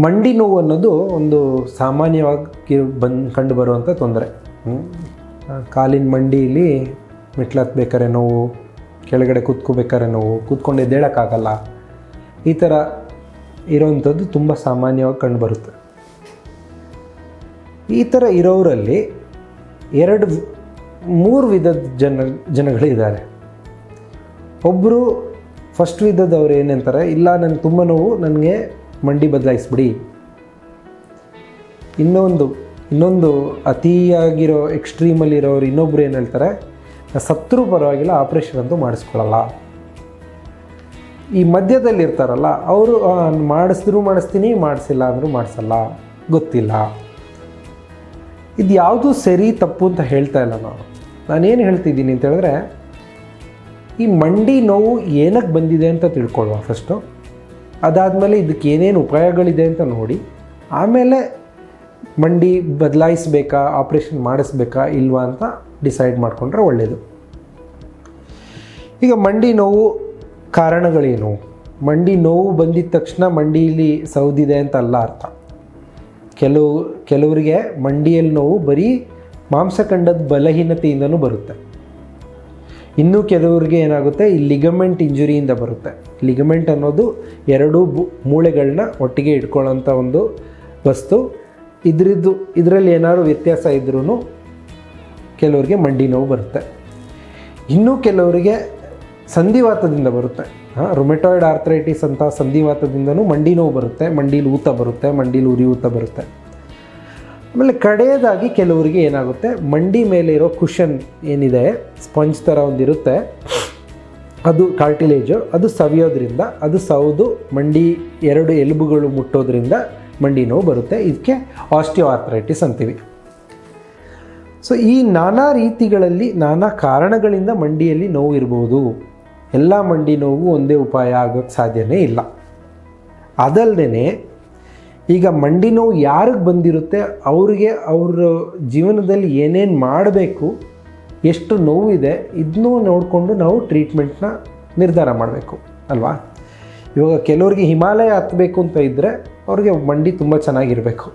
ಮಂಡಿ ನೋವು ಅನ್ನೋದು ಒಂದು ಸಾಮಾನ್ಯವಾಗಿ ಕಂಡುಬರುವಂಥ ತೊಂದರೆ. ಕಾಲಿನ ಮಂಡಿಯಲ್ಲಿ ಮೆಟ್ಲತ್ಬೇಕಾದ್ರೆ ನೋವು, ಕೆಳಗಡೆ ಕೂತ್ಕೋಬೇಕಾದ್ರೆ ನೋವು, ಕೂತ್ಕೊಂಡು ಎದ್ದೇಳೋಕ್ಕಾಗಲ್ಲ, ಈ ಥರ ಇರೋವಂಥದ್ದು ತುಂಬ ಸಾಮಾನ್ಯವಾಗಿ ಕಂಡುಬರುತ್ತೆ. ಈ ಥರ ಇರೋರಲ್ಲಿ 2-3 ವಿಧದ ಜನಗಳಿದ್ದಾರೆ. ಒಬ್ಬರು ಫಸ್ಟ್ ವಿಧದವ್ರು ಏನಂತಾರೆ, ಇಲ್ಲ ನನಗೆ ತುಂಬ ನೋವು, ನನಗೆ ಮಂಡಿ ಬದಲಾಯಿಸ್ಬಿಡಿ. ಇನ್ನೊಂದು ಅತಿಯಾಗಿರೋ ಎಕ್ಸ್ಟ್ರೀಮಲ್ಲಿರೋರು ಇನ್ನೊಬ್ರು ಏನು ಹೇಳ್ತಾರೆ, ಸತ್ರೂ ಪರವಾಗಿಲ್ಲ, ಆಪ್ರೇಷನ್ ಅಂತೂ ಮಾಡಿಸ್ಕೊಳ್ಳಲ್ಲ. ಈ ಮಧ್ಯದಲ್ಲಿರ್ತಾರಲ್ಲ ಅವರು ಮಾಡಿಸ್ತೀನಿ, ಮಾಡಿಸಿಲ್ಲ ಅಂದರೂ ಮಾಡಿಸಲ್ಲ, ಗೊತ್ತಿಲ್ಲ. ಇದು ಯಾವುದು ಸರಿ ತಪ್ಪು ಅಂತ ಹೇಳ್ತಾ ಇಲ್ಲ. ನಾನೇನು ಹೇಳ್ತಿದ್ದೀನಿ ಅಂತ ಹೇಳಿದ್ರೆ, ಈ ಮಂಡಿ ನೋವು ಏನಕ್ಕೆ ಬಂದಿದೆ ಅಂತ ತಿಳ್ಕೊಳ್ಳುವ ಫಸ್ಟು. ಅದಾದಮೇಲೆ ಇದಕ್ಕೆ ಏನೇನು ಉಪಾಯಗಳಿದೆ ಅಂತ ನೋಡಿ, ಆಮೇಲೆ ಮಂಡಿ ಬದಲಾಯಿಸಬೇಕಾ, ಆಪ್ರೇಷನ್ ಮಾಡಿಸ್ಬೇಕಾ ಇಲ್ವಾ ಅಂತ ಡಿಸೈಡ್ ಮಾಡಿಕೊಂಡ್ರೆ ಒಳ್ಳೆಯದು. ಈಗ ಮಂಡಿ ನೋವು ಕಾರಣಗಳೇನು? ಮಂಡಿ ನೋವು ಬಂದಿದ್ದ ತಕ್ಷಣ ಮಂಡಿಯಲ್ಲಿ ಸೌದಿದೆ ಅಂತ ಅಲ್ಲ ಅರ್ಥ. ಕೆಲವರಿಗೆ ಮಂಡಿಯಲ್ಲಿ ನೋವು ಬರೀ ಮಾಂಸಖಂಡದ ಬಲಹೀನತೆಯಿಂದನೂ ಬರುತ್ತೆ. ಇನ್ನೂ ಕೆಲವರಿಗೆ ಏನಾಗುತ್ತೆ, ಈ ಲಿಗಮೆಂಟ್ ಇಂಜುರಿಯಿಂದ ಬರುತ್ತೆ. ಲಿಗಮೆಂಟ್ ಅನ್ನೋದು 2 ಮೂಳೆಗಳನ್ನ ಒಟ್ಟಿಗೆ ಇಟ್ಕೊಳ್ಳೋಂಥ ಒಂದು ವಸ್ತು. ಇದರಲ್ಲಿ ಏನಾದ್ರು ವ್ಯತ್ಯಾಸ ಇದ್ರೂ ಕೆಲವರಿಗೆ ಮಂಡಿ ನೋವು ಬರುತ್ತೆ. ಇನ್ನೂ ಕೆಲವರಿಗೆ ಸಂಧಿವಾತದಿಂದ ಬರುತ್ತೆ. ರೊಮೆಟಾಯ್ಡ್ ಆರ್ಥರೈಟಿಸ್ ಅಂತ ಸಂಧಿವಾತದಿಂದನೂ ಮಂಡಿ ನೋವು ಬರುತ್ತೆ, ಮಂಡೀಲಿ ಊತ ಬರುತ್ತೆ, ಮಂಡೀಲಿ ಉರಿಯೂತ ಬರುತ್ತೆ. ಆಮೇಲೆ ಕಡೆಯದಾಗಿ ಕೆಲವರಿಗೆ ಏನಾಗುತ್ತೆ, ಮಂಡಿ ಮೇಲೆ ಇರೋ ಕುಷನ್ ಏನಿದೆ, ಸ್ಪಂಜ್ ಥರ ಒಂದಿರುತ್ತೆ, ಅದು ಕಾರ್ಟಿಲೇಜು, ಅದು ಸವಿಯೋದ್ರಿಂದ, ಅದು ಸೌದು ಮಂಡಿ 2 ಎಲುಬುಗಳು ಮುಟ್ಟೋದ್ರಿಂದ ಮಂಡಿ ನೋವು ಬರುತ್ತೆ. ಇದಕ್ಕೆ ಆಸ್ಟಿಯೋ ಆರ್ಥರೈಟಿಸ್ ಅಂತೀವಿ. ಸೊ ಈ ನಾನಾ ರೀತಿಗಳಲ್ಲಿ, ನಾನಾ ಕಾರಣಗಳಿಂದ ಮಂಡಿಯಲ್ಲಿ ನೋವು ಇರ್ಬೋದು. ಎಲ್ಲ ಮಂಡಿ ನೋವು ಒಂದೇ ಉಪಾಯ ಆಗೋಕ್ಕೆ ಸಾಧ್ಯನೇ ಇಲ್ಲ. ಅದಲ್ಲದೆ ಈಗ ಮಂಡಿ ನೋವು ಯಾರಿಗೆ ಬಂದಿರುತ್ತೆ ಅವರಿಗೆ ಅವ್ರ ಜೀವನದಲ್ಲಿ ಏನೇನು ಮಾಡಬೇಕು, ಎಷ್ಟು ನೋವಿದೆ, ಇದನ್ನೂ ನೋಡಿಕೊಂಡು ನಾವು ಟ್ರೀಟ್ಮೆಂಟ್ನ ನಿರ್ಧಾರ ಮಾಡಬೇಕು ಅಲ್ವಾ. ಇವಾಗ ಕೆಲವ್ರಿಗೆ ಹಿಮಾಲಯ ಹತ್ತಬೇಕು ಅಂತ ಇದ್ದರೆ ಅವ್ರಿಗೆ ಮಂಡಿ ತುಂಬ ಚೆನ್ನಾಗಿರಬೇಕು.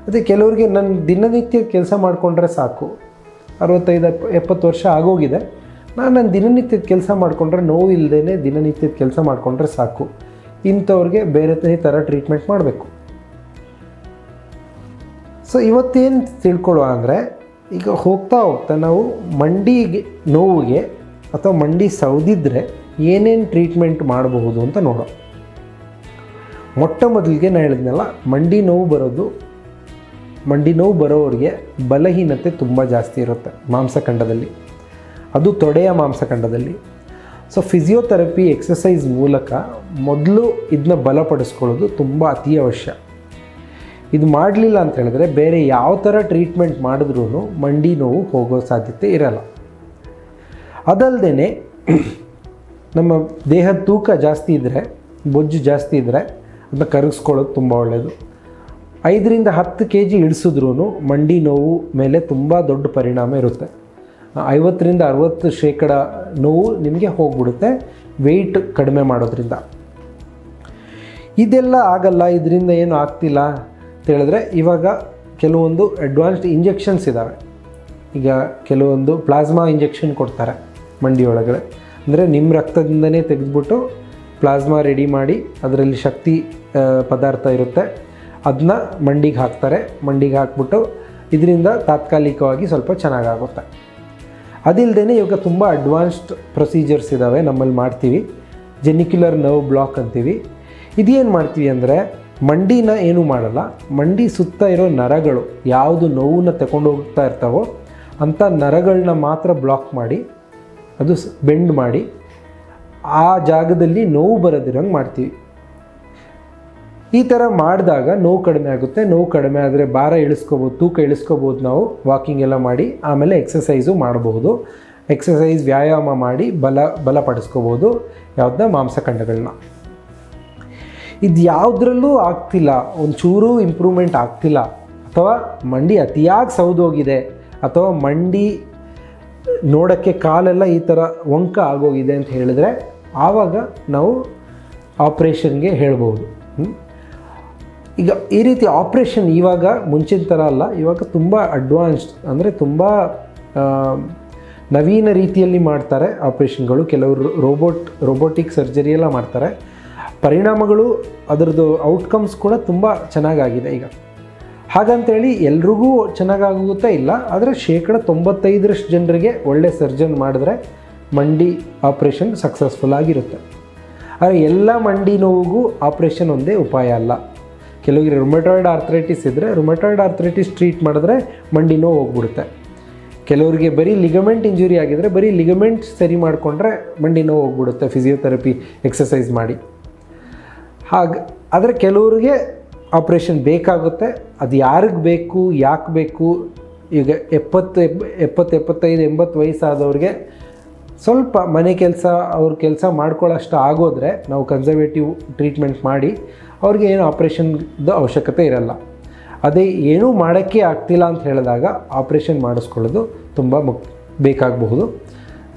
ಅದೇ ಕೆಲವ್ರಿಗೆ ನನ್ನ ದಿನನಿತ್ಯ ಕೆಲಸ ಮಾಡಿಕೊಂಡ್ರೆ ಸಾಕು, 65-70 ವರ್ಷ ಆಗೋಗಿದೆ, ನನ್ನ ದಿನನಿತ್ಯದ ಕೆಲಸ ಮಾಡಿಕೊಂಡ್ರೆ ನೋವು ಇಲ್ಲದೇ ದಿನನಿತ್ಯದ ಕೆಲಸ ಮಾಡಿಕೊಂಡ್ರೆ ಸಾಕು, ಇಂಥವ್ರಿಗೆ ಬೇರೆ ಥರ ಟ್ರೀಟ್ಮೆಂಟ್ ಮಾಡಬೇಕು. ಸೊ ಇವತ್ತೇನು ತಿಳ್ಕೊಳ್ಳುವ ಅಂದರೆ, ಈಗ ಹೋಗ್ತಾ ನಾವು ಮಂಡಿಗೆ ನೋವಿಗೆ ಅಥವಾ ಮಂಡಿ ಸೌದಿದ್ರೆ ಏನೇನು ಟ್ರೀಟ್ಮೆಂಟ್ ಮಾಡಬಹುದು ಅಂತ ನೋಡೋ. ಮೊಟ್ಟ ಮೊದಲಿಗೆ ನಾನು ಹೇಳಿದ್ನಲ್ಲ, ಮಂಡಿ ನೋವು ಬರೋರಿಗೆ ಬಲಹೀನತೆ ತುಂಬ ಜಾಸ್ತಿ ಇರುತ್ತೆ ಮಾಂಸಖಂಡದಲ್ಲಿ, ಅದು ತೊಡೆಯ ಮಾಂಸಖಂಡದಲ್ಲಿ. ಸೊ ಫಿಸಿಯೋಥೆರಪಿ ಎಕ್ಸಸೈಸ್ ಮೂಲಕ ಮೊದಲು ಇದನ್ನ ಬಲಪಡಿಸ್ಕೊಳ್ಳೋದು ತುಂಬ ಅತಿ ಅವಶ್ಯ. ಇದು ಮಾಡಲಿಲ್ಲ ಅಂತ ಹೇಳಿದ್ರೆ ಬೇರೆ ಯಾವ ಥರ ಟ್ರೀಟ್ಮೆಂಟ್ ಮಾಡಿದ್ರೂ ಮಂಡಿ ನೋವು ಹೋಗೋ ಸಾಧ್ಯತೆ ಇರಲ್ಲ. ಅದಲ್ಲದೆ ನಮ್ಮ ದೇಹದ ತೂಕ ಜಾಸ್ತಿ ಇದ್ದರೆ, ಬೊಜ್ಜು ಜಾಸ್ತಿ ಇದ್ದರೆ ಅದನ್ನ ಕರಗಿಸ್ಕೊಳ್ಳೋದು ತುಂಬ ಒಳ್ಳೆಯದು. 5-10 kg ಇಳಿಸಿದ್ರೂ ಮಂಡಿ ನೋವು ಮೇಲೆ ತುಂಬ ದೊಡ್ಡ ಪರಿಣಾಮ ಇರುತ್ತೆ. 50-60% ನೋವು ನಿಮಗೆ ಹೋಗ್ಬಿಡುತ್ತೆ ವೆಯ್ಟ್ ಕಡಿಮೆ ಮಾಡೋದ್ರಿಂದ. ಇದೆಲ್ಲ ಆಗಲ್ಲ, ಇದರಿಂದ ಏನು ಆಗ್ತಿಲ್ಲ ಅಂತ ಹೇಳಿದ್ರೆ, ಇವಾಗ ಕೆಲವೊಂದು ಅಡ್ವಾನ್ಸ್ಡ್ ಇಂಜೆಕ್ಷನ್ಸ್ ಇದ್ದಾವೆ. ಈಗ ಕೆಲವೊಂದು ಪ್ಲಾಸ್ಮಾ ಇಂಜೆಕ್ಷನ್ ಕೊಡ್ತಾರೆ ಮಂಡಿ ಒಳಗಡೆ. ಅಂದರೆ ನಿಮ್ಮ ರಕ್ತದಿಂದನೇ ತೆಗೆದುಬಿಟ್ಟು ಪ್ಲಾಸ್ಮಾ ರೆಡಿ ಮಾಡಿ ಅದರಲ್ಲಿ ಶಕ್ತಿ ಪದಾರ್ಥ ಇರುತ್ತೆ, ಅದನ್ನ ಮಂಡಿಗೆ ಹಾಕ್ತಾರೆ. ಮಂಡಿಗೆ ಹಾಕ್ಬಿಟ್ಟು ಇದರಿಂದ ತಾತ್ಕಾಲಿಕವಾಗಿ ಸ್ವಲ್ಪ ಚೆನ್ನಾಗಾಗುತ್ತೆ. ಅದಿಲ್ಲದೇ ಇವಾಗ ತುಂಬ ಅಡ್ವಾನ್ಸ್ಡ್ ಪ್ರೊಸೀಜರ್ಸ್ ಇದ್ದಾವೆ, ನಮ್ಮಲ್ಲಿ ಮಾಡ್ತೀವಿ. ಜೆನಿಕ್ಯುಲರ್ ನರ್ವ್ ಬ್ಲಾಕ್ ಅಂತೀವಿ. ಇದೇನು ಮಾಡ್ತೀವಿ ಅಂದರೆ, ಮಂಡಿನ ಏನೂ ಮಾಡಲ್ಲ, ಮಂಡಿ ಸುತ್ತ ಇರೋ ನರಗಳು ಯಾವುದು ನೋವನ್ನ ತಗೊಂಡು ಹೋಗ್ತಾ ಇರ್ತಾವೋ ಅಂಥ ನರಗಳನ್ನ ಮಾತ್ರ ಬ್ಲಾಕ್ ಮಾಡಿ, ಅದು ಬೆಂಡ್ ಮಾಡಿ ಆ ಜಾಗದಲ್ಲಿ ನೋವು ಬರೋದಿರಂಗೆ ಮಾಡ್ತೀವಿ. ಈ ಥರ ಮಾಡಿದಾಗ ನೋವು ಕಡಿಮೆ ಆಗುತ್ತೆ. ನೋವು ಕಡಿಮೆ ಆದರೆ ಭಾರ ಇಳಿಸ್ಕೋಬೋದು, ತೂಕ ಇಳಿಸ್ಕೋಬೋದು. ನಾವು ವಾಕಿಂಗ್ ಎಲ್ಲ ಮಾಡಿ ಆಮೇಲೆ ಎಕ್ಸಸೈಸು ಮಾಡಬಹುದು. ಎಕ್ಸಸೈಸ್ ವ್ಯಾಯಾಮ ಮಾಡಿ ಬಲಪಡಿಸ್ಕೋಬೋದು ಯಾವುದನ್ನ, ಮಾಂಸಖಂಡಗಳನ್ನ. ಇದು ಯಾವುದ್ರಲ್ಲೂ ಆಗ್ತಿಲ್ಲ, ಒಂಚೂರು ಇಂಪ್ರೂವ್ಮೆಂಟ್ ಆಗ್ತಿಲ್ಲ, ಅಥವಾ ಮಂಡಿ ಅತಿಯಾಗಿ ಸೌದೋಗಿದೆ, ಅಥವಾ ಮಂಡಿ ನೋಡೋಕ್ಕೆ ಕಾಲೆಲ್ಲ ಈ ಥರ ವಂಕ ಆಗೋಗಿದೆ ಅಂತ ಹೇಳಿದ್ರೆ ಆವಾಗ ನಾವು ಆಪ್ರೇಷನ್ಗೆ ಹೇಳ್ಬೋದು. ಈಗ ಈ ರೀತಿ ಆಪ್ರೇಷನ್ ಇವಾಗ ಮುಂಚಿನ ಥರ ಅಲ್ಲ, ಇವಾಗ ತುಂಬ ಅಡ್ವಾನ್ಸ್ಡ್, ಅಂದರೆ ತುಂಬ ನವೀನ ರೀತಿಯಲ್ಲಿ ಮಾಡ್ತಾರೆ ಆಪ್ರೇಷನ್ಗಳು. ಕೆಲವರು ರೋಬೋಟಿಕ್ ಸರ್ಜರಿ ಎಲ್ಲ ಮಾಡ್ತಾರೆ. ಪರಿಣಾಮಗಳು ಅದರದ್ದು ಔಟ್ಕಮ್ಸ್ ಕೂಡ ತುಂಬ ಚೆನ್ನಾಗಾಗಿದೆ ಈಗ. ಹಾಗಂತೇಳಿ ಎಲ್ರಿಗೂ ಚೆನ್ನಾಗಾಗುತ್ತೆ ಇಲ್ಲ, ಆದರೆ 95% ಜನರಿಗೆ ಒಳ್ಳೆ ಸರ್ಜನ್ ಮಾಡಿದ್ರೆ ಮಂಡಿ ಆಪ್ರೇಷನ್ ಸಕ್ಸಸ್ಫುಲ್ ಆಗಿರುತ್ತೆ. ಆದರೆ ಎಲ್ಲ ಮಂಡಿ ನೋವಿಗೂ ಆಪ್ರೇಷನ್ ಒಂದೇ ಉಪಾಯ ಅಲ್ಲ. ಕೆಲವರಿಗೆ ರುಮಟಾಯ್ಡ್ ಆರ್ಥ್ರೈಟಿಸ್ ಇದ್ದರೆ ರುಮಟಾಯ್ಡ್ ಆರ್ಥ್ರೈಟಿಸ್ ಟ್ರೀಟ್ ಮಾಡಿದ್ರೆ ಮಂಡಿ ನೋವು ಹೋಗ್ಬಿಡುತ್ತೆ. ಕೆಲವರಿಗೆ ಬರೀ ಲಿಗಮೆಂಟ್ ಇಂಜುರಿ ಆಗಿದರೆ ಬರೀ ಲಿಗಮೆಂಟ್ ಸರಿ ಮಾಡಿಕೊಂಡ್ರೆ ಮಂಡಿ ನೋವು ಹೋಗ್ಬಿಡುತ್ತೆ ಫಿಸಿಯೋಥೆರಪಿ ಎಕ್ಸಸೈಸ್ ಮಾಡಿ. ಆದರೆ ಕೆಲವರಿಗೆ ಆಪ್ರೇಷನ್ ಬೇಕಾಗುತ್ತೆ. ಅದು ಯಾರಿಗೆ ಬೇಕು, ಯಾಕೆ ಬೇಕು? ಈಗ 75-80 ವಯಸ್ಸಾದವ್ರಿಗೆ ಸ್ವಲ್ಪ ಮನೆ ಕೆಲಸ ಅವ್ರ ಕೆಲಸ ಮಾಡ್ಕೊಳ್ಳೋಷ್ಟು ಆಗೋದ್ರೆ ನಾವು ಕನ್ಸರ್ವೇಟಿವ್ ಟ್ರೀಟ್ಮೆಂಟ್ ಮಾಡಿ ಅವ್ರಿಗೆ ಏನು ಆಪ್ರೇಷನ್ದು ಅವಶ್ಯಕತೆ ಇರಲ್ಲ. ಅದೇ ಏನೂ ಮಾಡೋಕ್ಕೆ ಆಗ್ತಿಲ್ಲ ಅಂತ ಹೇಳಿದಾಗ ಆಪ್ರೇಷನ್ ಮಾಡಿಸ್ಕೊಳ್ಳೋದು ತುಂಬ ಬೇಕಾಗಬಹುದು.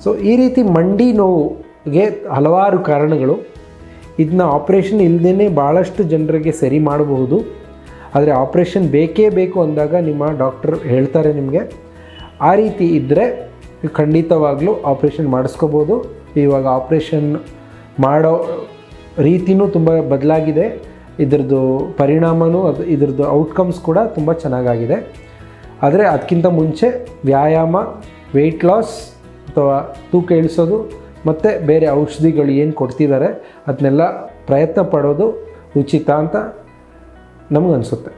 ಸೊ ಈ ರೀತಿ ಮಂಡಿ ನೋವಿಗೆ ಹಲವಾರು ಕಾರಣಗಳು. ಇದನ್ನ ಆಪ್ರೇಷನ್ ಇಲ್ಲದೇ ಭಾಳಷ್ಟು ಜನರಿಗೆ ಸರಿ ಮಾಡಬಹುದು. ಆದರೆ ಆಪ್ರೇಷನ್ ಬೇಕೇ ಬೇಕು ಅಂದಾಗ ನಿಮ್ಮ ಡಾಕ್ಟರ್ ಹೇಳ್ತಾರೆ ನಿಮಗೆ. ಆ ರೀತಿ ಇದ್ದರೆ ಖಂಡಿತವಾಗ್ಲೂ ಆಪ್ರೇಷನ್ ಮಾಡಿಸ್ಕೋಬೋದು. ಇವಾಗ ಆಪ್ರೇಷನ್ ಮಾಡೋ ರೀತಿಯೂ ತುಂಬ ಬದಲಾಗಿದೆ. ಇದ್ರದ್ದು ಪರಿಣಾಮನೂ ಇದ್ರದ್ದು ಔಟ್ಕಮ್ಸ್ ಕೂಡ ತುಂಬ ಚೆನ್ನಾಗಾಗಿದೆ. ಆದರೆ ಅದಕ್ಕಿಂತ ಮುಂಚೆ ವ್ಯಾಯಾಮ, ವೆಯ್ಟ್ ಲಾಸ್ ಅಥವಾ ತೂಕ ಇಳಿಸೋದು ಮತ್ತು ಬೇರೆ ಔಷಧಿಗಳು ಏನು ಕೊಡ್ತಿದ್ದಾರೆ ಅದನ್ನೆಲ್ಲ ಪ್ರಯತ್ನ ಪಡೋದು ಉಚಿತ ಅಂತ ನಮಗನ್ಸುತ್ತೆ.